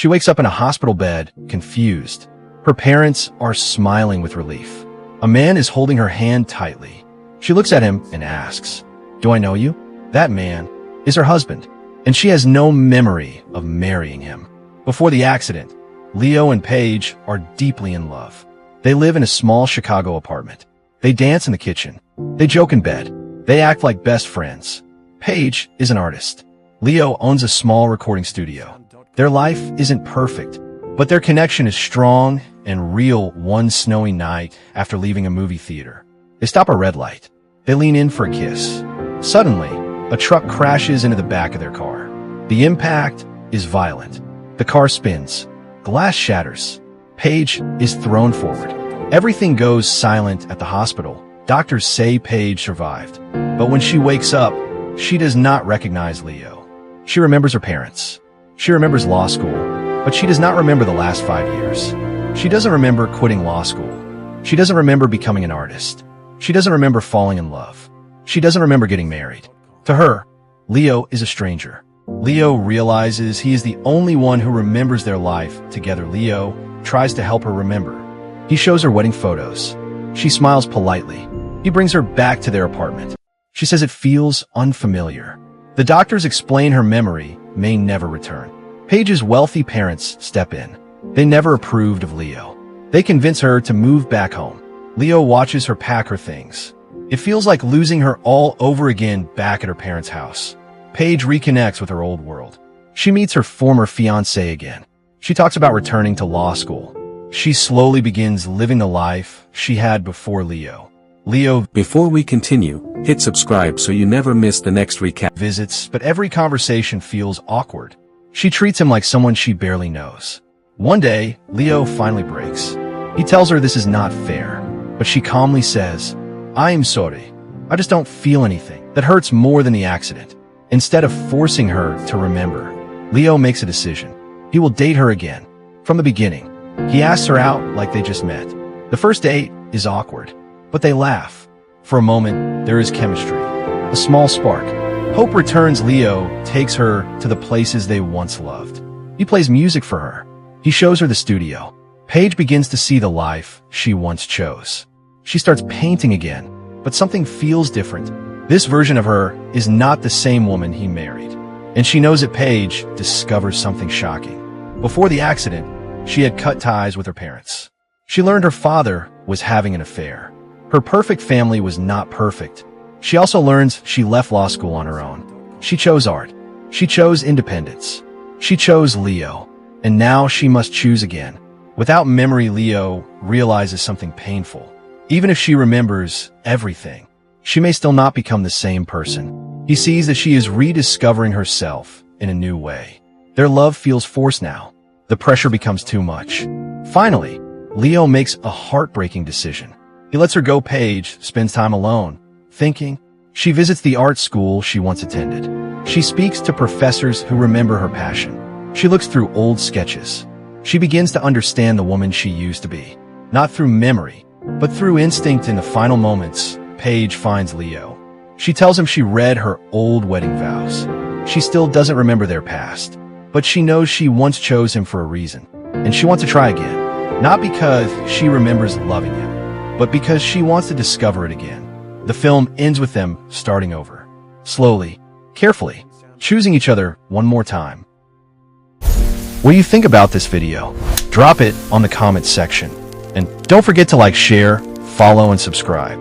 She wakes up in a hospital bed, confused. Her parents are smiling with relief. A man is holding her hand tightly. She looks at him and asks, "Do I know you?" That man is her husband, and she has no memory of marrying him. Before the accident, Leo and Paige are deeply in love. They live in a small Chicago apartment. They dance in the kitchen. They joke in bed. They act like best friends. Paige is an artist. Leo owns a small recording studio. Their life isn't perfect, but their connection is strong and real. One snowy night after leaving a movie theater, they stop a red light. They lean in for a kiss. Suddenly, a truck crashes into the back of their car. The impact is violent. The car spins. Glass shatters. Paige is thrown forward. Everything goes silent at the hospital. Doctors say Paige survived. But when she wakes up, she does not recognize Leo. She remembers her parents. She remembers law school, but she does not remember the last 5 years. She doesn't remember quitting law school. She doesn't remember becoming an artist. She doesn't remember falling in love. She doesn't remember getting married. To her, Leo is a stranger. Leo realizes he is the only one who remembers their life together. Leo tries to help her remember. He shows her wedding photos. She smiles politely. He brings her back to their apartment. She says it feels unfamiliar. The doctors explain her memory may never return. Paige's wealthy parents step in. They never approved of Leo. They convince her to move back home. Leo watches her pack her things. It feels like losing her all over again back at her parents' house. Paige reconnects with her old world. She meets her former fiancé again. She talks about returning to law school. She slowly begins living the life she had before Leo. Before we continue, hit subscribe so you never miss the next recap. Visits, but every conversation feels awkward. She treats him like someone she barely knows. One day, Leo finally breaks. He tells her this is not fair, but she calmly says, "I am sorry. I just don't feel anything." That hurts more than the accident. Instead of forcing her to remember, Leo makes a decision. He will date her again. From the beginning, he asks her out like they just met. The first date is awkward, but they laugh. For a moment, there is chemistry, a small spark. Hope returns. Leo takes her to the places they once loved. He plays music for her. He shows her the studio. Paige begins to see the life she once chose. She starts painting again, but something feels different. This version of her is not the same woman he married, and she knows that Paige discovers something shocking. Before the accident, she had cut ties with her parents. She learned her father was having an affair. Her perfect family was not perfect. She also learns she left law school on her own. She chose art. She chose independence. She chose Leo, and now she must choose again. Without memory, Leo realizes something painful. Even if she remembers everything, she may still not become the same person. He sees that she is rediscovering herself in a new way. Their love feels forced now. The pressure becomes too much. Finally, Leo makes a heartbreaking decision. He lets her go. Paige spends time alone, thinking. She visits the art school she once attended. She speaks to professors who remember her passion. She looks through old sketches. She begins to understand the woman she used to be, not through memory, but through instinct. In the final moments, Paige finds Leo. She tells him she read her old wedding vows. She still doesn't remember their past, but she knows she once chose him for a reason, and she wants to try again, not because she remembers loving him, but because she wants to discover it again. The film ends with them starting over, slowly, carefully, choosing each other one more time. What do you think about this video? Drop it on the comments section. And don't forget to like, share, follow, and subscribe.